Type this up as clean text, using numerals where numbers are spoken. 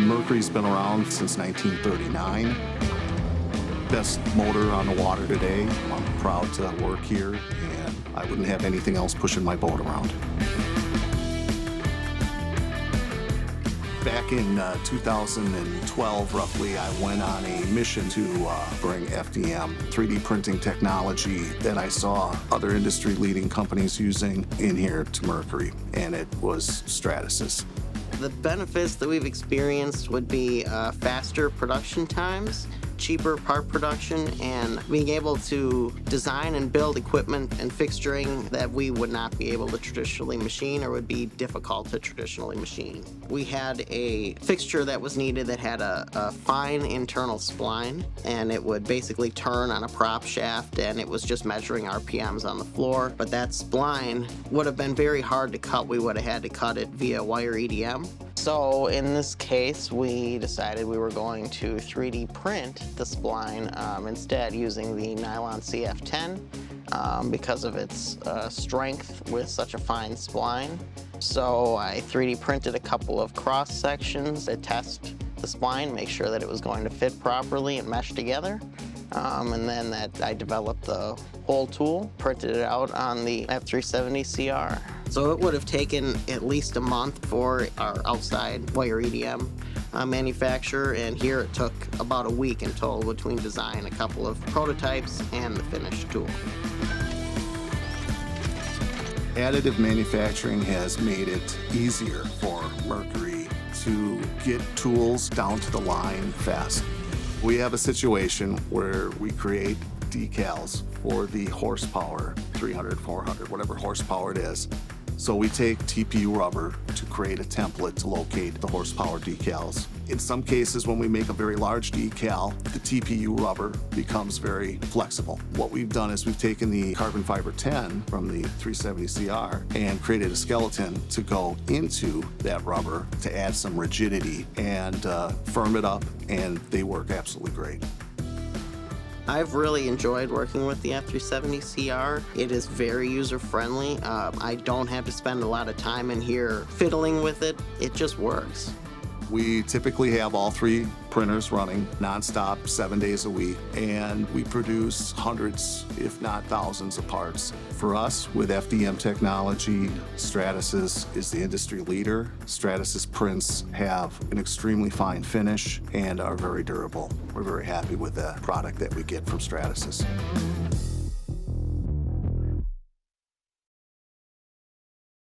Mercury's been around since 1939. Best motor on the water today. I'm proud to work here, and I wouldn't have anything else pushing my boat around. Back in 2012, roughly, I went on a mission to bring FDM 3D printing technology that I saw other industry-leading companies using in here to Mercury, and it was Stratasys. The benefits that we've experienced would be faster production times, cheaper part production, and being able to design and build equipment and fixturing that we would not be able to traditionally machine or would be difficult to traditionally machine. We had a fixture that was needed that had a fine internal spline, and it would basically turn on a prop shaft, and it was just measuring RPMs on the floor. But that spline would have been very hard to cut. We would have had to cut it via wire EDM. So in this case, we decided we were going to 3D print the spline instead, using the nylon CF10 because of its strength with such a fine spline. So I 3D printed a couple of cross sections to test the spline, make sure that it was going to fit properly and mesh together. And then I developed the whole tool, printed it out on the F370CR. So it would have taken at least a month for our outside wire EDM manufacturer, and here it took about a week in total between design, a couple of prototypes, and the finished tool. Additive manufacturing has made it easier for Mercury to get tools down to the line fast. We have a situation where we create decals for the horsepower, 300, 400, whatever horsepower it is. So we take TPU rubber to create a template to locate the horsepower decals. In some cases, when we make a very large decal, the TPU rubber becomes very flexible. What we've done is we've taken the carbon fiber 10 from the 370CR and created a skeleton to go into that rubber to add some rigidity and firm it up, and they work absolutely great. I've really enjoyed working with the F370CR. It is very user-friendly. I don't have to spend a lot of time in here fiddling with it. It just works. We typically have all three printers running nonstop, 7 days a week, and we produce hundreds, if not thousands, of parts. For us, with FDM technology, Stratasys is the industry leader. Stratasys prints have an extremely fine finish and are very durable. We're very happy with the product that we get from Stratasys.